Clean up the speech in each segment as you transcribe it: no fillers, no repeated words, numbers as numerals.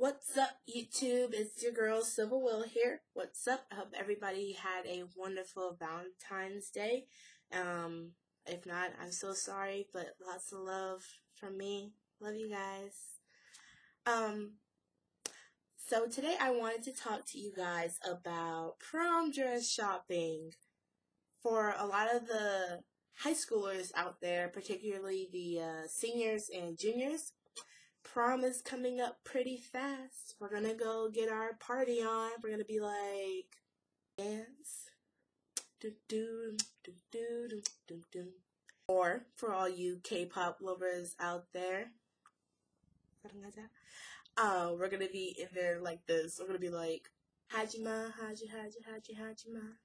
What's up, YouTube? It's your girl, Civelle Will here. What's up? I hope everybody had a wonderful Valentine's Day. If not, I'm so sorry, but lots of love from me. Love you guys. So today I wanted to talk to you guys about prom dress shopping. For a lot of the high schoolers out there, particularly the seniors and juniors, prom is coming up pretty fast. We're gonna go get our party on. We're gonna be like, dance. Do, do, do, do, do, do, do. Or for all you K-pop lovers out there, we're gonna be in there like this. We're gonna be like, Hajima, Haji, Haji, Haji, Hajima.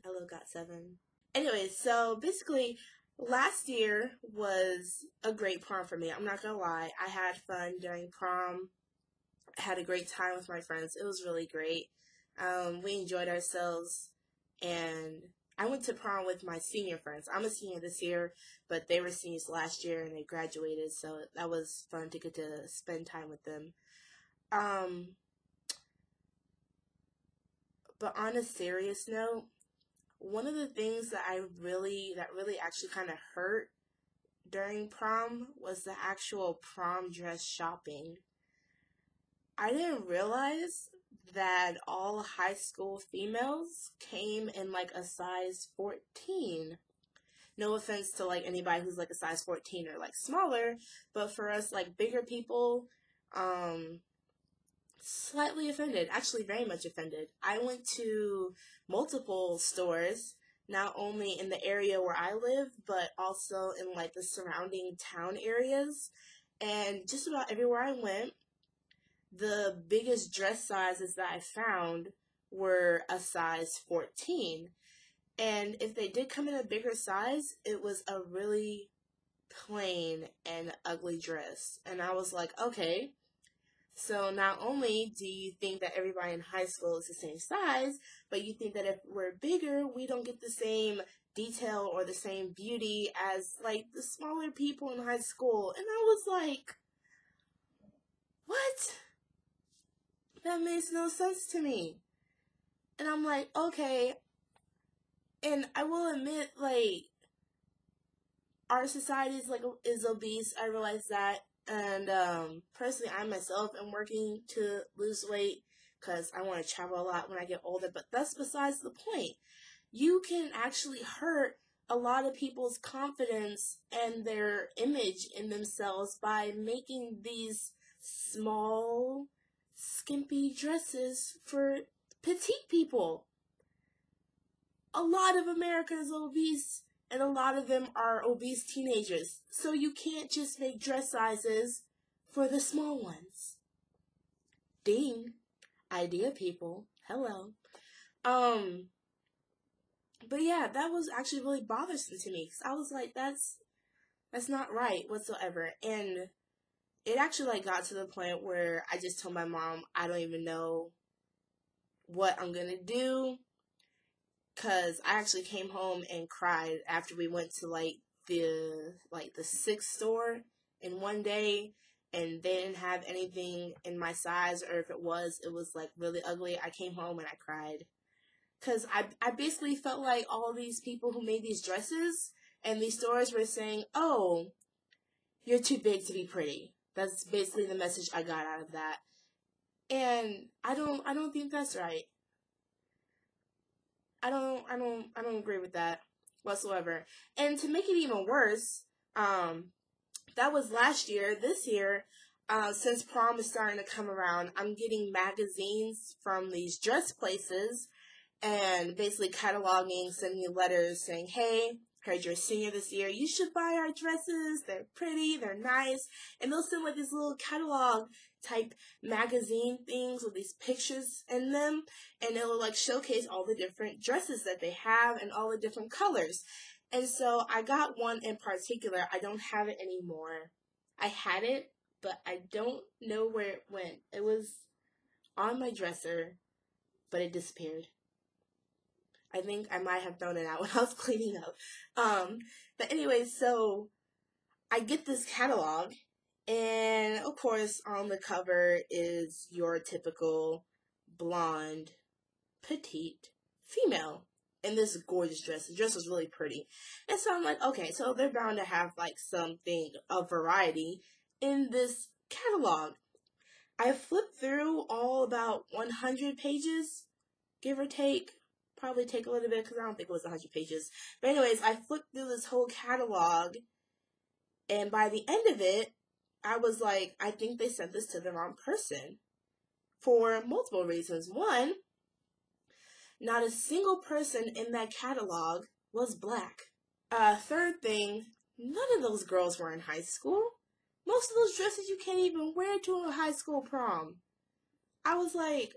Hello, Got7. Anyway, so basically, last year was a great prom for me. I'm not gonna lie. I had fun during prom. I had a great time with my friends. It was really great. We enjoyed ourselves, and I went to prom with my senior friends. I'm a senior this year, but they were seniors last year and they graduated, so that was fun to get to spend time with them. But on a serious note, one of the things that really actually kind of hurt during prom was the actual prom dress shopping. I didn't realize that all high school females came in like a size 14. No offense to like anybody who's like a size 14 or like smaller, but for us like bigger people, slightly offended, actually very much offended. I went to multiple stores, not only in the area where I live, but also in like the surrounding town areas, and just about everywhere I went, the biggest dress sizes that I found were a size 14. And if they did come in a bigger size, it was a really plain and ugly dress. And I was like, okay, so not only do you think that everybody in high school is the same size, but you think that if we're bigger, we don't get the same detail or the same beauty as like the smaller people in high school. And I was like, what? That makes no sense to me. And I'm like, okay. And I will admit, like, our society is obese. I realize that. And personally, I myself am working to lose weight because I want to travel a lot when I get older. But that's besides the point. You can actually hurt a lot of people's confidence and their image in themselves by making these small, skimpy dresses for petite people. A lot of America is obese, and a lot of them are obese teenagers. So you can't just make dress sizes for the small ones. Ding. Idea, people. Hello. But yeah, that was actually really bothersome to me. Because I was like, that's not right whatsoever. And it actually like got to the point where I just told my mom, I don't even know what I'm going to do. Cause I actually came home and cried after we went to like the 6th store in one day, and they didn't have anything in my size, or if it was like really ugly. I came home and I cried. Cause I basically felt like all these people who made these dresses and these stores were saying, oh, you're too big to be pretty. That's basically the message I got out of that. And I don't think that's right. I don't agree with that whatsoever. And to make it even worse, that was last year. This year, since prom is starting to come around, I'm getting magazines from these dress places and basically cataloging, sending letters saying, hey, heard you're a senior this year, you should buy our dresses. They're pretty, they're nice. And they'll send like this little catalog type magazine things with these pictures in them, and it'll like showcase all the different dresses that they have and all the different colors. And so I got one in particular. I don't have it anymore. I had it, but I don't know where it went. It was on my dresser, but it disappeared. I think I might have thrown it out when I was cleaning up. But anyway, so I get this catalog, And of course, on the cover is your typical blonde, petite female in this gorgeous dress. The dress was really pretty. And so I'm like, okay, so they're bound to have like something of variety in this catalog. I flipped through all about 100 pages, give or take. Probably take a little bit because I don't think it was 100 pages. But anyways, I flipped through this whole catalog, and by the end of it, I was like, I think they sent this to the wrong person for multiple reasons. One, not a single person in that catalog was black. Third thing, none of those girls were in high school. Most of those dresses you can't even wear to a high school prom. I was like,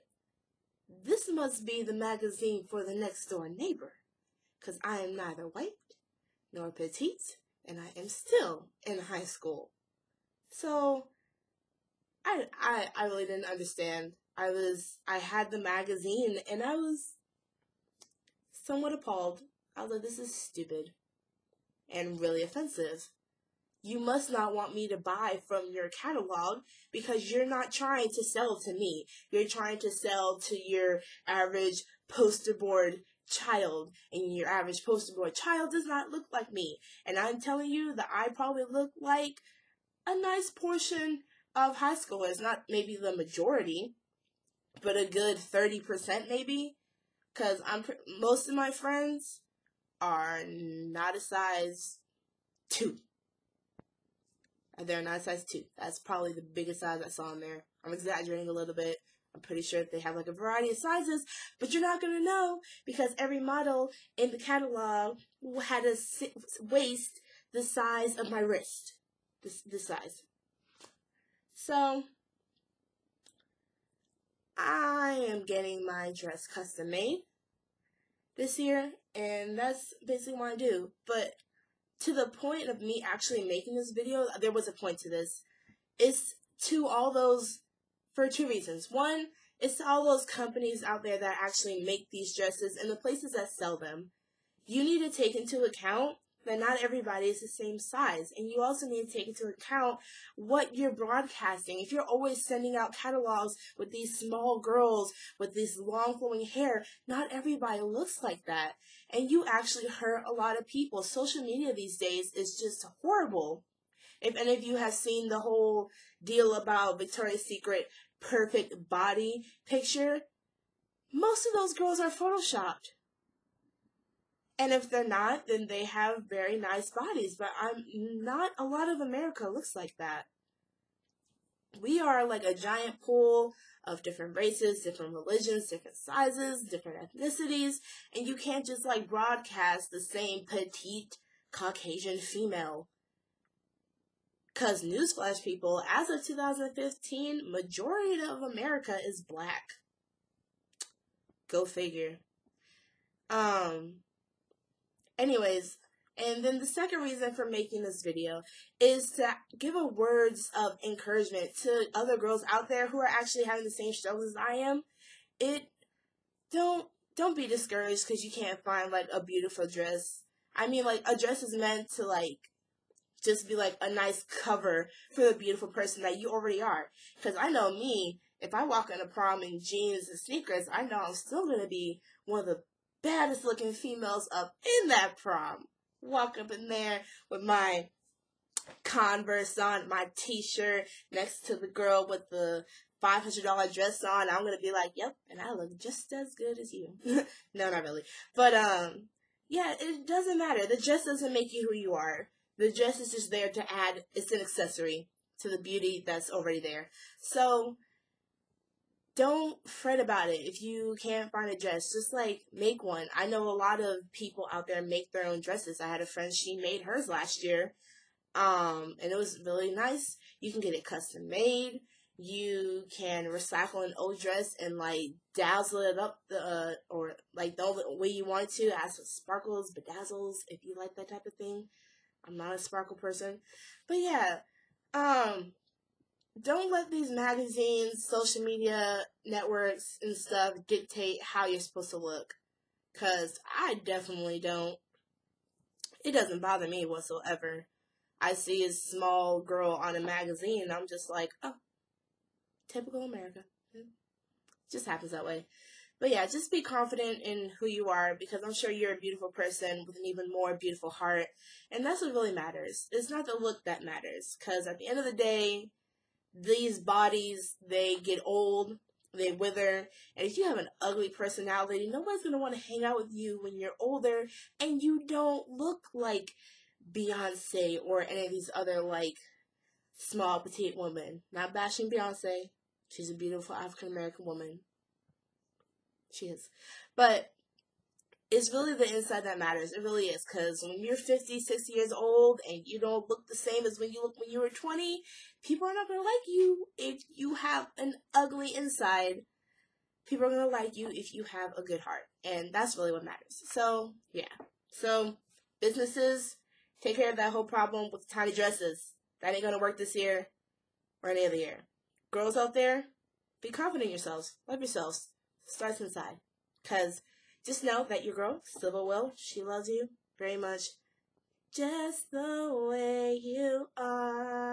this must be the magazine for the next door neighbor, because I am neither white nor petite, and I am still in high school. So I really didn't understand. I had the magazine and I was somewhat appalled. I was like, this is stupid and really offensive. You must not want me to buy from your catalog because you're not trying to sell to me. You're trying to sell to your average poster board child, and your average poster board child does not look like me. And I'm telling you that I probably look like a nice portion of high schoolers, not maybe the majority, but a good 30% maybe, because most of my friends are not a size 2. They're not a size 2. That's probably the biggest size I saw in there. I'm exaggerating a little bit. I'm pretty sure they have like a variety of sizes, but you're not going to know because every model in the catalog had a waist the size of my wrist. This size. So, I am getting my dress custom made this year, and that's basically what I do. But to the point of me actually making this video, there was a point to this. It's to all those, for 2 reasons. One, it's to all those companies out there that actually make these dresses and the places that sell them. You need to take into account that not everybody is the same size. And you also need to take into account what you're broadcasting. If you're always sending out catalogs with these small girls with this long flowing hair, not everybody looks like that. And you actually hurt a lot of people. Social media these days is just horrible. If any of you have seen the whole deal about Victoria's Secret perfect body picture, most of those girls are photoshopped. And if they're not, then they have very nice bodies. But not a lot of America looks like that. We are like a giant pool of different races, different religions, different sizes, different ethnicities. And you can't just like broadcast the same petite Caucasian female. Because newsflash people, as of 2015, majority of America is black. Go figure. Anyways, and then the second reason for making this video is to give a words of encouragement to other girls out there who are actually having the same struggles as I am. Don't be discouraged because you can't find like a beautiful dress. I mean, like, a dress is meant to like just be like a nice cover for the beautiful person that you already are. Because I know me, if I walk in a prom in jeans and sneakers, I know I'm still going to be one of the baddest looking females up in that prom. Walk up in there with my Converse on, my t-shirt next to the girl with the $500 dress on. I'm going to be like, yep, and I look just as good as you. No, not really. But, yeah, it doesn't matter. The dress doesn't make you who you are. The dress is just there to add, it's an accessory to the beauty that's already there. So, don't fret about it if you can't find a dress. Just, like, make one. I know a lot of people out there make their own dresses. I had a friend, she made hers last year, and it was really nice. You can get it custom made. You can recycle an old dress and, like, dazzle it up, or, like, the only way you want it to, add some sparkles, bedazzles, if you like that type of thing. I'm not a sparkle person. But yeah, don't let these magazines, social media networks and stuff dictate how you're supposed to look. Because I definitely don't. It doesn't bother me whatsoever. I see a small girl on a magazine, and I'm just like, oh, typical America. It just happens that way. But yeah, just be confident in who you are, because I'm sure you're a beautiful person with an even more beautiful heart. And that's what really matters. It's not the look that matters, because at the end of the day, these bodies, they get old, they wither, and if you have an ugly personality, nobody's going to want to hang out with you when you're older and you don't look like Beyonce or any of these other, like, small, petite women. Not bashing Beyonce. She's a beautiful African-American woman. She is. But it's really the inside that matters. It really is. Because when you're 50, 60 years old and you don't look the same as when you look when you were 20, people are not going to like you if you have an ugly inside. People are going to like you if you have a good heart. And that's really what matters. So, yeah. So, businesses, take care of that whole problem with tiny dresses. That ain't going to work this year or any other year. Girls out there, be confident in yourselves. Love yourselves. Starts inside. Because just know that your girl, Civelle Will, she loves you very much. Just the way you are.